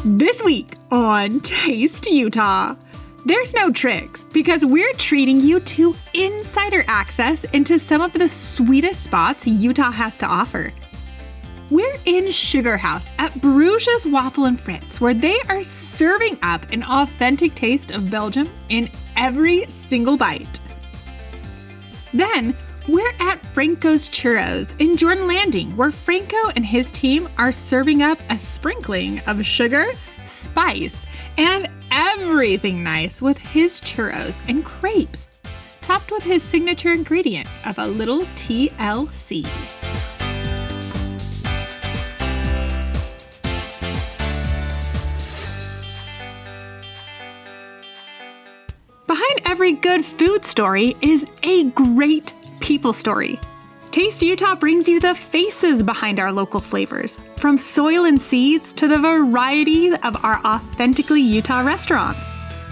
This week on Taste Utah, there's no tricks because we're treating you to insider access into some of the sweetest spots Utah has to offer. We're in Sugarhouse at Bruges Waffle and Fritz, where they are serving up an authentic taste of Belgium in every single bite. Then, we're at Franco's Churros in Jordan Landing, where Franco and his team are serving up a sprinkling of sugar, spice, and everything nice with his churros and crepes, topped with his signature ingredient of a little TLC. Behind every good food story is a great people story. Taste Utah brings you the faces behind our local flavors, from soil and seeds to the variety of our authentically Utah restaurants.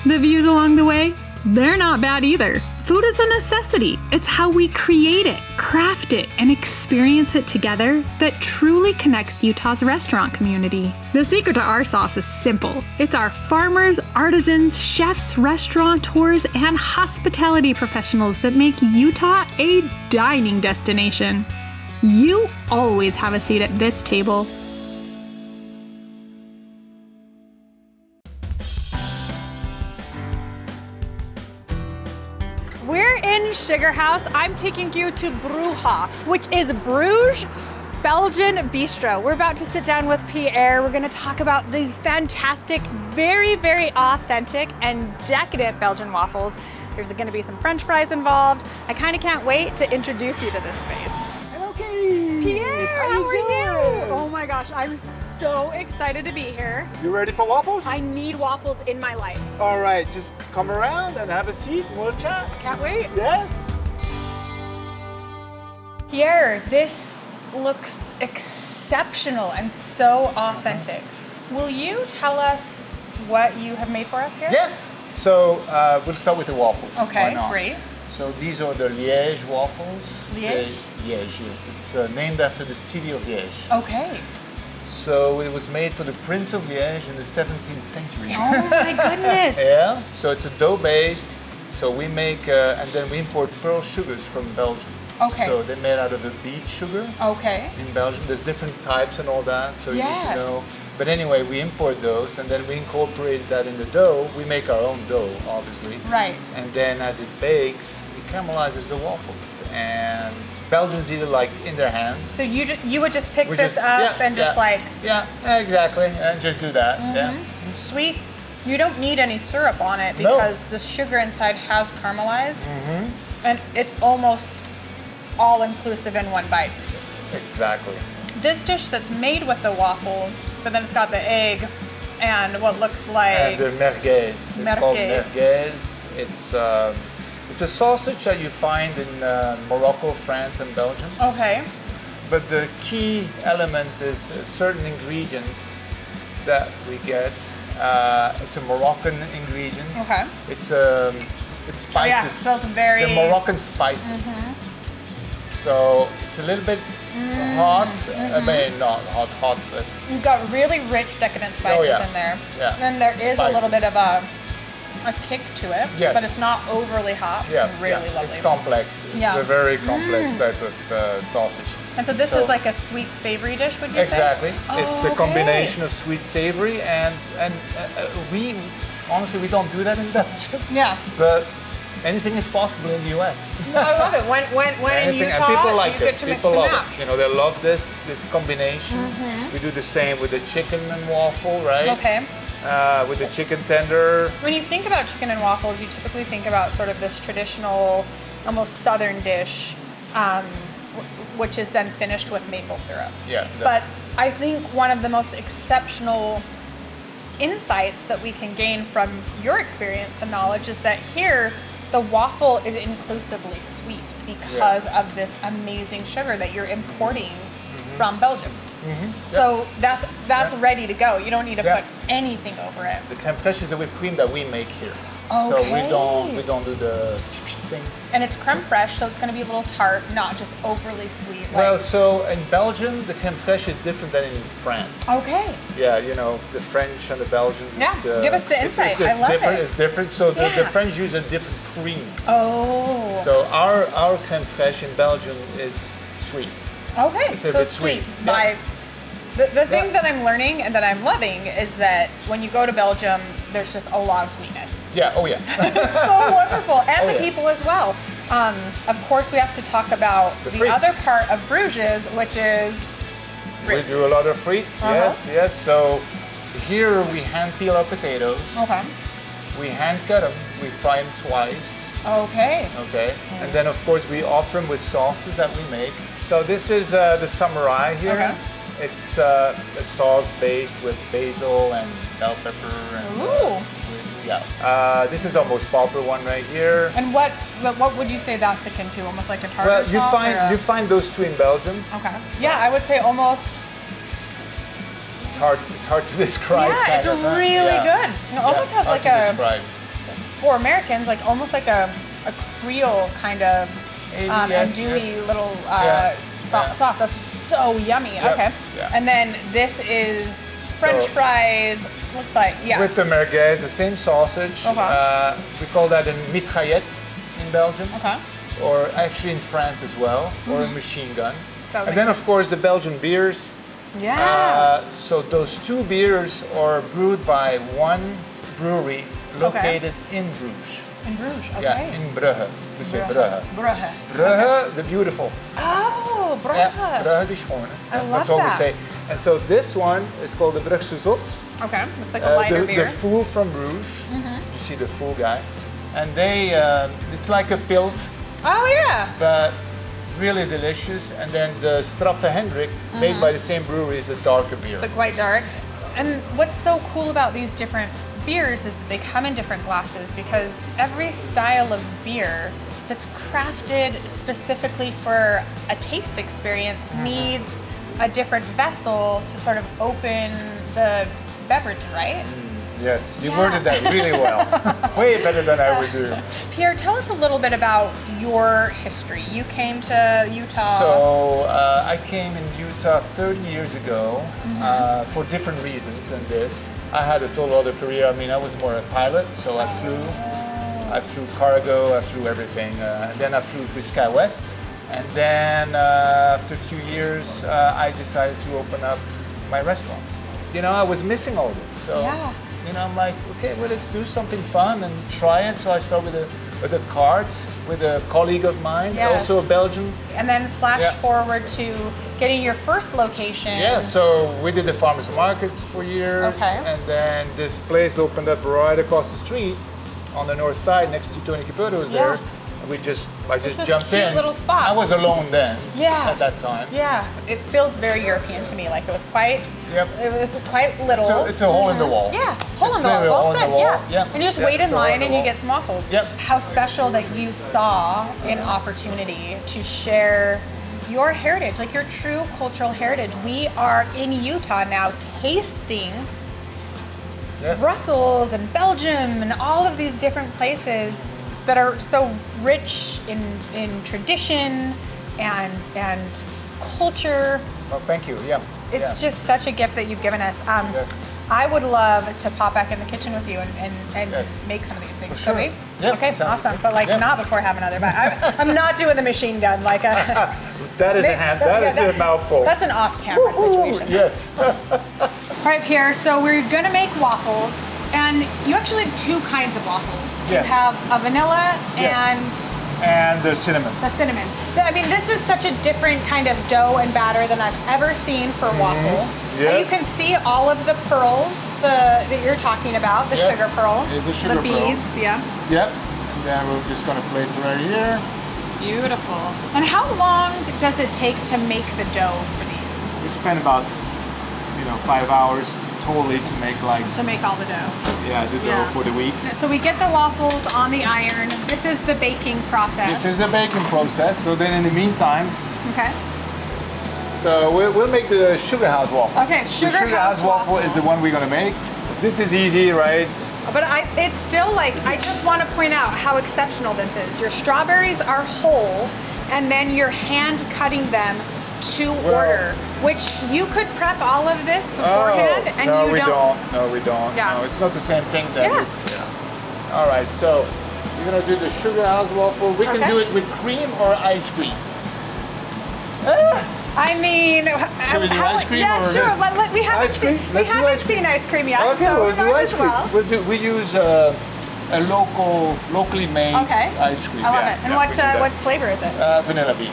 The views along the way, they're not bad either. Food is a necessity. It's how we create it, craft it, and experience it together that truly connects Utah's restaurant community. The secret to our sauce is simple. It's our farmers, artisans, chefs, restaurateurs, and hospitality professionals that make Utah a dining destination. You always have a seat at this table. We're in Sugarhouse. I'm taking you to Bruges, which is Bruges Belgian Bistro. We're about to sit down with Pierre. We're going to talk about these fantastic, very, very authentic and decadent Belgian waffles. There's going to be some French fries involved. I kind of can't wait to introduce you to this space. Hello, Katy. Pierre, how are you? doing? Oh my gosh, I'm so excited to be here. You ready for waffles? I need waffles in my life. All right, just come around and have a seat and we'll chat. Can't wait. Yes. Pierre, this looks exceptional and so authentic. Will you tell us what you have made for us here? Yes. So we'll start with the waffles. Okay, Why not? great. So these are the Liège waffles. Liège? Liège, yes. It's named after the city of Liège. Okay. So it was made for the Prince of Liège in the 17th century. Oh my goodness. Yeah. So it's a dough-based. So we make, and then we import pearl sugars from Belgium. Okay. So they're made out of a beet sugar. Okay. In Belgium, there's different types and all that, so you need Yeah. to know. But anyway, we import those and then we incorporate that in the dough. We make our own dough, obviously. Right. And then as it bakes, it caramelizes the waffle. And Belgians eat it like in their hands. So you would just pick We this just- up yeah, and just yeah. like Yeah, exactly. And just do that. Yeah. sweet. You don't need any syrup on it No. because the sugar inside has caramelized. And it's almost all inclusive in one bite. Exactly. This dish that's made with the waffle, but then it's got the egg and what looks like And the merguez. It's called Merguez. merguez. It's a sausage that you find in Morocco, France, and Belgium. okay. But the key element is certain ingredients that we get. It's a Moroccan ingredient. Okay. It's spices. Oh, yeah, it smells very The Moroccan spices. So it's a little bit hot. I mean, not hot, but You've got really rich decadent spices yeah. in there. Yeah. Then there is a little Spices. bit of a kick to it, Yes. but it's not overly hot. yeah, Really yeah. lovely. It's complex. It's Yeah. a very complex type of sausage. And so this So- is like a sweet savory dish, would you Exactly. say? Oh, It's a okay. combination of sweet, savory, and we honestly we don't do that in Belgium. Yeah. But anything is possible in the US. I love it. When in Anything- Utah, and people like you it. get to mix People and love match. it. You know, they love this combination. We do the same with the chicken and waffle, right? Okay. With the chicken tender. When you think about chicken and waffles, you typically think about sort of this traditional, almost southern dish, which is then finished with maple syrup. Yeah. But I think one of the most exceptional insights that we can gain from your experience and knowledge is that here the waffle is inclusively sweet because of this amazing sugar that you're importing from Belgium. So that's ready to go. You don't need to put anything over it. The crème fraîche is a whipped cream that we make here. Okay. So we don't do the nothing. And it's creme fraiche, so it's going to be a little tart, not just overly sweet. Well, so in Belgium, the crème fraîche is different than in France. Okay. Yeah, you know, the French and the Belgians. Yeah, give us the insight. I love different. it. It's different. So the Yeah. French use a different cream. Oh. So our crème fraîche in Belgium is sweet. Okay, It's a so bit it's sweet. sweet. By the thing Yeah. that I'm learning and that I'm loving is that when you go to Belgium, there's just a lot of sweetness. Yeah. Oh yeah. It's so wonderful, and the yeah. people as well. Of course, we have to talk about The the frites. other part of Bruges, which is frites. We do a lot of frites. Yes. Yes. So here we hand peel our potatoes. Okay. We hand cut them. We fry them twice. Okay. Okay. And then of course we offer them with sauces that we make. So this is the samurai here. Okay. It's a sauce based with basil and bell pepper and Ooh. yeah. This is our most popular one right here. And what would you say that's akin to? Almost like a tartar Well, you sauce? find or a- you find those two in Belgium. Okay. Yeah, I would say almost. It's hard to describe. Yeah, it's kind of, huh? really Yeah. good. It almost has hard like to a, describe. for Americans, like almost like a Creole kind of Maybe, yes, andouille yes. little Yeah, yeah. sauce. That's so yummy. Yep, Okay. yeah. And then this is French So- fries. Looks like, yeah. With the merguez, the same sausage. Okay. We call that a mitraillette in Belgium. Okay. Or actually in France as well, or a machine gun. That And makes then of sense. course the Belgian beers. Yeah. So those two beers are brewed by one brewery located in Bruges. In Bruges. Okay. Yeah, in Brugge. We say Brugge. Brugge. Brugge, the beautiful. Oh, Brugge. Yeah, Brugge die Schone. I love That's what that. we say. And so this one is called the Brugse Zot. Okay. Looks like a lighter the beer. fool from Bruges. You see the fool guy. And they, it's like a pils, Oh, yeah. but really delicious. And then the Straffe Hendrik, made by the same brewery, is a darker beer. It's like quite dark. And what's so cool about these different beers is that they come in different glasses because every style of beer that's crafted specifically for a taste experience needs a different vessel to sort of open the beverage, right? Yes, you Yeah. worded that really well. Way better than I would do. Pierre, tell us a little bit about your history. You came to Utah. So I came in Utah 30 years ago for different reasons than this. I had a total other career. I mean, I was more a pilot, so I flew cargo, I flew everything. And then I flew with SkyWest. And then after a few years, I decided to open up my restaurant. You know, I was missing all this. So, Yeah. you know, I'm like, okay, well, let's do something fun and try it. So I started with a cart with a colleague of mine, Yes. also a Belgian. And then flash Yeah. forward to getting your first location. Yeah, so we did the farmers market for years, Okay. and then this place opened up right across the street on the north side next to Tony Caputo was there. And I just this jumped cute in. little spot. I was alone then. Yeah. At that time. Yeah, it feels very European to me. Like it was quite, Yep. it was quite little. So it's a hole in the wall. Yeah, hole It's in the wall. literally a Well hole in said. the wall. Yeah. Yeah. And you just Yeah, wait it's in a hole in line the and you wall. get some waffles. Yep. How special that you saw an opportunity to share your heritage, like your true cultural heritage. We are in Utah now tasting Yes. Brussels and Belgium and all of these different places that are so rich in tradition and culture. Well, thank you. Yeah. It's Yeah. just such a gift that you've given us. Yes. I would love to pop back in the kitchen with you and Yes. make some of these things. For Could sure. we? Yep, Okay, sounds awesome. good. But like Yep. not before I have another bite. I'm not doing the machine gun like a. That is Yeah, a mouthful. That's an off-camera situation. Yes. All right, Pierre. So we're gonna make waffles, and you actually have two kinds of waffles. Yes. You have a vanilla Yes. and And the cinnamon. the cinnamon. I mean, this is such a different kind of dough and batter than I've ever seen for waffle. Yes. And you can see all of the pearls that you're talking about, the Yes. sugar pearls, It's the sugar beads, yeah. Yep. And then we're just gonna place it right here. Beautiful. And how long does it take to make the dough for these? We spend about 5 hours totally to make To make all the dough. the dough Yeah. for the week. So we get the waffles on the iron. This is the baking process. This is the baking process. So then in the meantime, Okay. so we'll make the Sugarhouse waffle. Okay, the Sugarhouse Sugarhouse waffle waffle. is the one we're gonna make. This is easy, right? But it's still like, I just want to point out how exceptional this is. Your strawberries are whole, and then you're hand cutting them to order, which you could prep all of this beforehand, and no, you we don't. No, we don't. Yeah. No, it's not the same thing then. Yeah. All right, so you're gonna do the Sugarhouse waffle. We can Okay. do it with cream or ice cream. I mean, Should we do ice cream yeah, or sure. no? But we haven't Ice cream? seen Let's do ice cream. ice cream yet, Okay, so we'll we do might ice as cream. well. We use a locally made ice cream. I love it. And we do that. what flavor is it? Vanilla bean.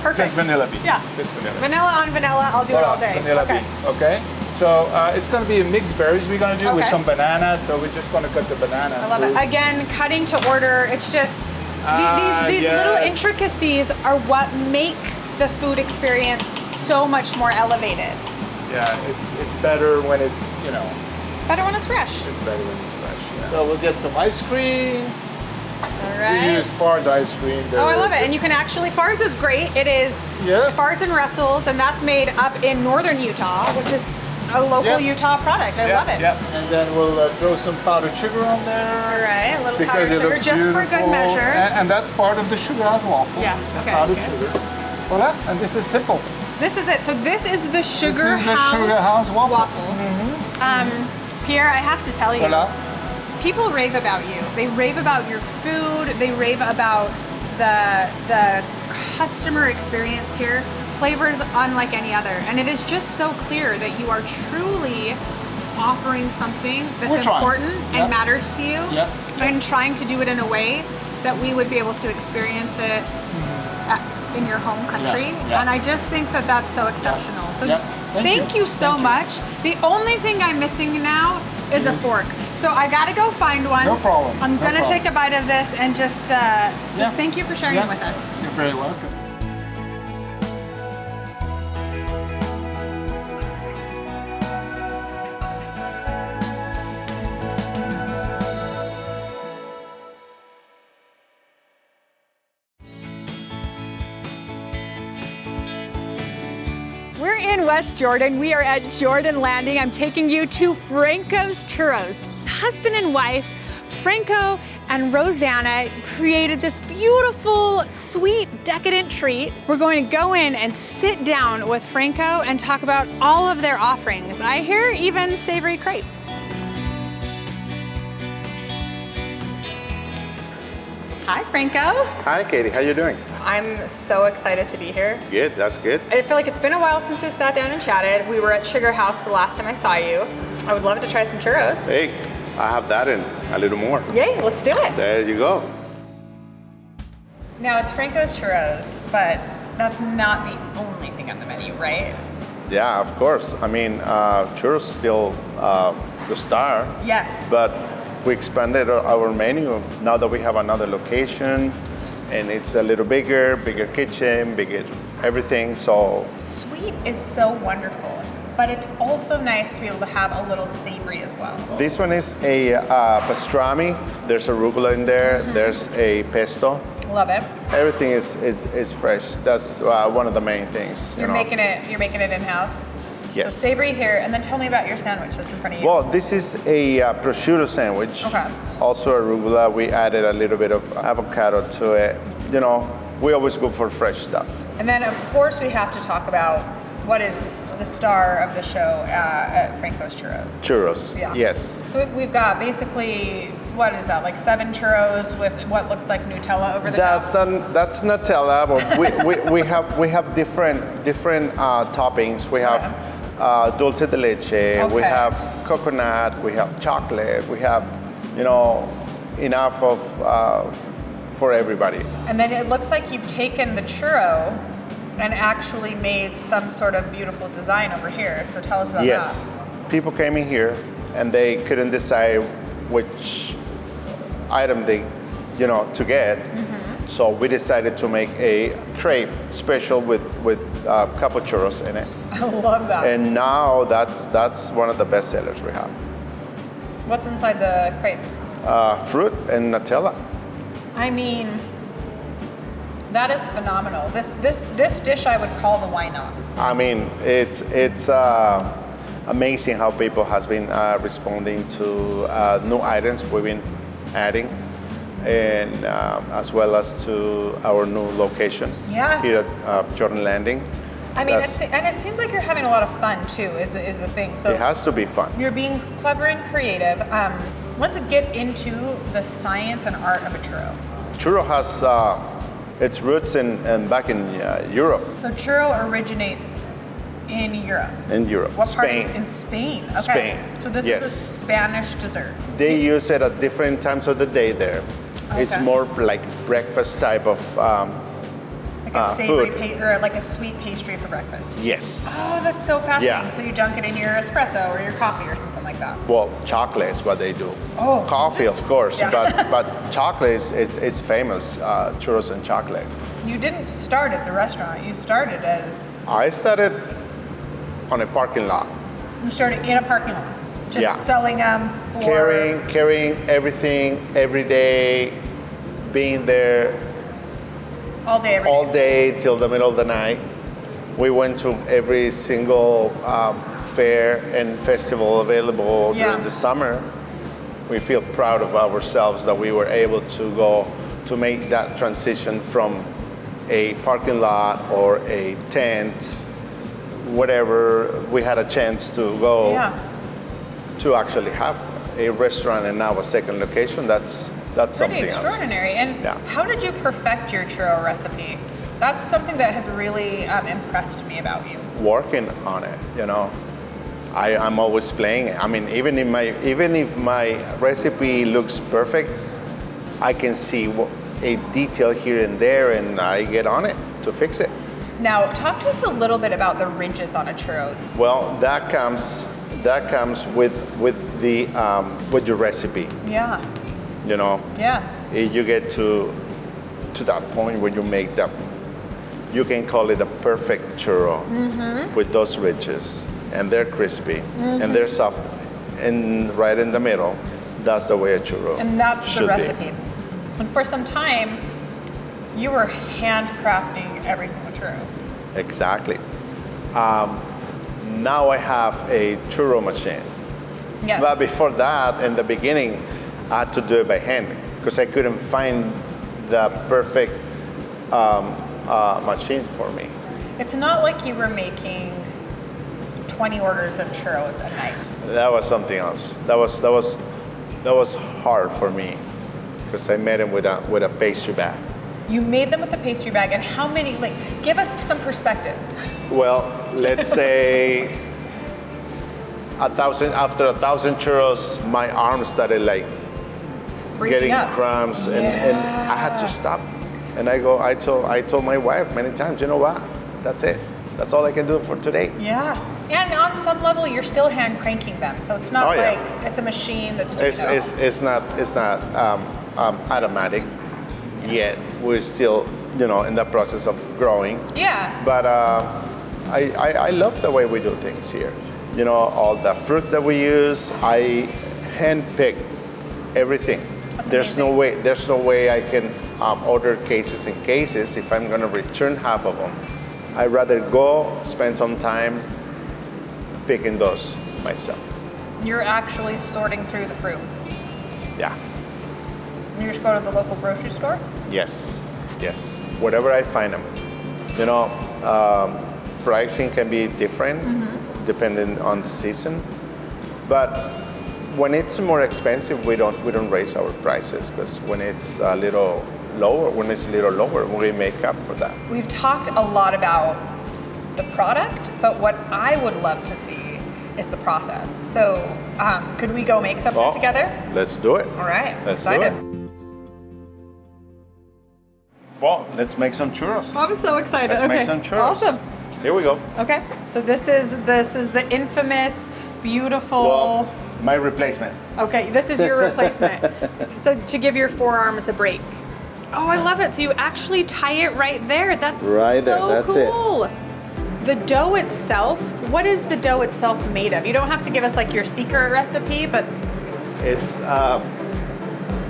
Perfect. Just vanilla bean. Yeah. Just vanilla. Vanilla on vanilla. I'll do it all day. Vanilla Okay. bean. Okay. So it's going to be a mixed berries we're going to do with Okay. some bananas. So we're just going to cut the banana. I love it. Again, cutting to order. It's just these little yes. intricacies are what make the food experience so much more elevated. Yeah, it's better when it's, you know, It's better when it's fresh. it's better when it's fresh. Yeah. So we'll get some ice cream. All We right. use Far's ice cream. Oh, I love it. And you can actually, Far's is great. It is Yeah. Far's and Russell's, and that's made up in northern Utah, which is a local Yeah. Utah product. I love it. Yeah, and then we'll throw some powdered sugar on there. All right, a little Because powdered it sugar, looks just for good beautiful. measure. And that's part of the Sugarhouse waffle. Yeah, okay, Powdered okay. sugar. Voila, and this is simple. This is it. So this is the This is the Sugarhouse Sugarhouse waffle. Mm-hmm. Pierre, I have to tell you, Voila. people rave about you. They rave about your food. They rave about the customer experience here. Flavors unlike any other. And it is just so clear that you are truly offering something We're that's trying. important Yeah. and matters to you. Yeah. And trying to do it in a way that we would be able to experience it in your home country. Yeah. And I just think that that's so exceptional. So Yeah. thank you so Thank you. much. The only thing I'm missing now is a fork. So I gotta go find one. No problem. I'm No gonna problem. take a bite of this and just Yeah. thank you for sharing it with us. You're very welcome. We're in West Jordan. We are at Jordan Landing. I'm taking you to Franco's Churros. Husband and wife, Franco and Rosanna, created this beautiful, sweet, decadent treat. We're going to go in and sit down with Franco and talk about all of their offerings. I hear even savory crepes. Hi, Franco. Hi, Katy. How you doing? I'm so excited to be here. Good. That's good. I feel like it's been a while since we've sat down and chatted. We were at Sugarhouse the last time I saw you. I would love to try some churros. Hey, I have that and a little more. Yay, let's do it. There you go. Now it's Franco's Churros, but that's not the only thing on the menu, right? Yeah, of course. I mean, churros still the star, Yes. but we expanded our menu now that we have another location, and it's a little bigger kitchen, bigger everything. So Sweet is so wonderful, but it's also nice to be able to have a little savory as well. this one is a pastrami. There's arugula in there. There's a pesto. Love it. Everything is fresh. That's one of the main things. You're making it in-house? Yes. So savory here, and then tell me about your sandwich that's in front of you. Well, this is a prosciutto sandwich. Okay. Also arugula. We added a little bit of avocado to it. You know, we always go for fresh stuff. And then of course we have to talk about what is the star of the show at Franco's Churros. Churros. Yeah. Yes. So we've got basically, what is that, like 7 churros with what looks like Nutella over the top? That's Nutella, but we have different toppings. We have dulce de leche. We Okay. have coconut. We have chocolate. We have, you know, enough of for everybody. And then it looks like you've taken the churro and actually made some sort of beautiful design over here. So tell us about Yes. that. People came in here and they couldn't decide which item they, to get. Mm-hmm. So we decided to make a crepe special with a couple churros in it. I love that. And now that's one of the best sellers we have. What's inside the crepe? Fruit and Nutella. I mean, that is phenomenal. This dish I would call the why not. I mean, it's amazing how people has been responding to new items we've been adding, and as well as to our new location here at Jordan Landing. I mean, and it seems like you're having a lot of fun too, is the thing. So it has to be fun. You're being clever and creative. Let's get into the science and art of a churro. Churro has its roots back in Europe. So churro originates in Europe. In Europe, What Spain. part? In Spain. Okay. Spain. So this is a Spanish dessert. They use it at different times of the day there. Okay. It's more like breakfast type of Like a savory food. or like a sweet pastry for breakfast. Yes. Oh, that's so fascinating. Yeah. So you dunk it in your espresso or your coffee or something like that. Well, chocolate is what they do. Oh, Coffee, of course, yeah. but chocolate is famous. Churros and chocolate. You didn't start as a restaurant. You started as I started on a parking lot. you started in a parking lot, just selling them for Carrying everything every day, being there all day, every all day. day till the middle of the night. We went to every single fair and festival available during the summer. We feel proud of ourselves that we were able to go to make that transition from a parking lot or a tent, whatever. We had a chance to go to actually have a restaurant and now a second location. That's Pretty something extraordinary. And how did you perfect your churro recipe? That's something that has really impressed me about you. Working on it, you know. I'm always playing it. I mean, even if my recipe looks perfect, I can see a detail here and there, and I get on it to fix it. Now, talk to us a little bit about the ridges on a churro. Well, that comes with your recipe. Yeah. You know. Yeah. You get to that point where you make that. You can call it a perfect churro with those ridges, and they're crispy and they're soft, and right in the middle. That's the way a churro. And that's should the be. recipe. And for some time, you were handcrafting every single churro. Exactly. Now I have a churro machine. Yes. But before that, in the beginning, I had to do it by hand because I couldn't find the perfect machine for me. It's not like you were making 20 orders of churros a night. That was something else. That was hard for me because I made them with a pastry bag. You made them with a pastry bag, and how many? Like, give us some perspective. Well, let's say 1,000. After 1,000 churros, my arms started like Freezing getting up. cramps, and I had to stop. And I told my wife many times, you know what? That's it. That's all I can do for today. Yeah. And on some level, you're still hand cranking them, so it's not like it's a machine that's doing it all. It's not automatic yet. We're still, in the process of growing. Yeah. But I love the way we do things here. All the fruit that we use, I handpick everything. That's There's amazing. no way I can order cases and cases if I'm going to return half of them. I'd rather go spend some time picking those myself. You're actually sorting through the fruit. Yeah. You just go to the local grocery store? Yes. Wherever I find them. Pricing can be different depending on the season, but when it's more expensive, we don't raise our prices, because when it's a little lower, we make up for that. We've talked a lot about the product, but what I would love to see is the process. So could we go make something together? Let's do it. All right, Let's excited. do it. Well, let's make some churros. I'm so excited. Let's make some churros. Awesome. Here we go. Okay, so this is the infamous, beautiful. Well, my replacement. Okay, this is your replacement. So to give your forearms a break. Oh, I love it. So you actually tie it right there. That's Right there, so that's it. cool. The dough itself, what is the dough itself made of? You don't have to give us like your secret recipe, but It's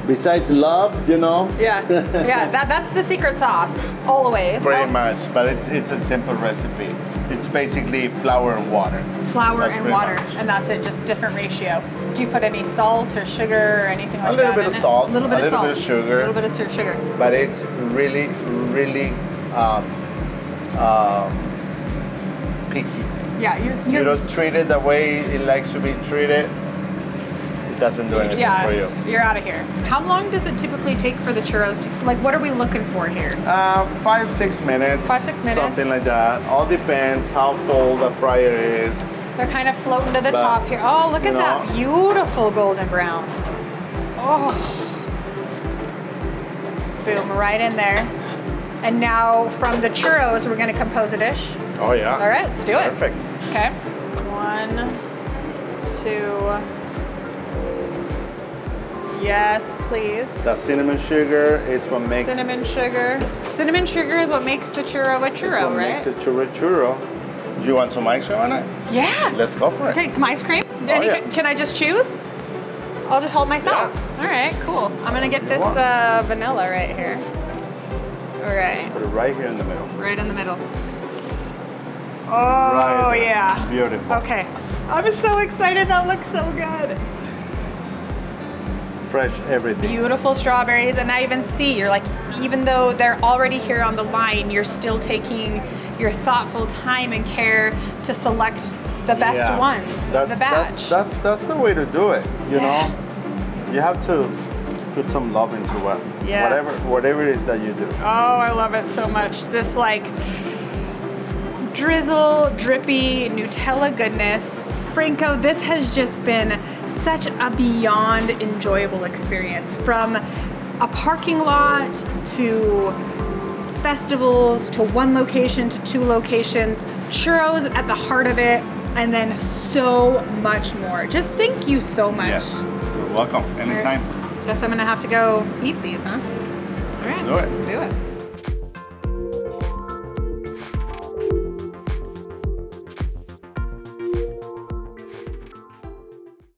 besides love, yeah, that's the secret sauce, always. pretty much, but it's a simple recipe. It's basically flour and water. Flour That's and pretty water, much. and that's it, just different ratio. Do you put any salt or sugar or anything like that? A little bit of salt, A little bit a of little salt, bit of sugar. a little bit of sugar. But it's really, really picky. Yeah, You don't treat it the way it likes to be treated. It doesn't do anything for you. You're out of here. How long does it typically take for the churros to, like, what are we looking for here? 5-6 minutes. 5-6 minutes. Something like that. All depends how full the fryer is. They're kind of floating to the top here. Oh, look at that beautiful golden brown. Oh. Boom, right in there. And now from the churros, we're gonna compose a dish. Oh yeah. All right, let's do it. Perfect. Okay. 1, 2. Yes, please. The cinnamon sugar is what makes Cinnamon sugar. Cinnamon sugar is what makes the churro a churro, right? makes it churro. Do you want some ice cream on it? Yeah. Let's go for it. Okay, some ice cream. yeah. Can I just choose? I'll just hold myself. Yeah. All right, cool. I'm gonna get this vanilla right here. All right, Put it right here in the middle. right in the middle. Oh Right there. yeah. Beautiful. Okay. I'm so excited. That looks so good. Fresh everything. Beautiful strawberries, and I even see you're like, even though they're already here on the line, you're still taking your thoughtful time and care to select the best ones of the batch. That's the way to do it. You know, you have to put some love into it. Yeah. Whatever it is that you do. Oh, I love it so much. This like drizzle, drippy Nutella goodness. Franco, this has just been such a beyond enjoyable experience. From a parking lot to festivals to one location to 2 locations, churros at the heart of it, and then so much more. Just thank you so much. Yes. You're welcome. Anytime. Guess I'm gonna have to go eat these, huh? All right. do it. Do it.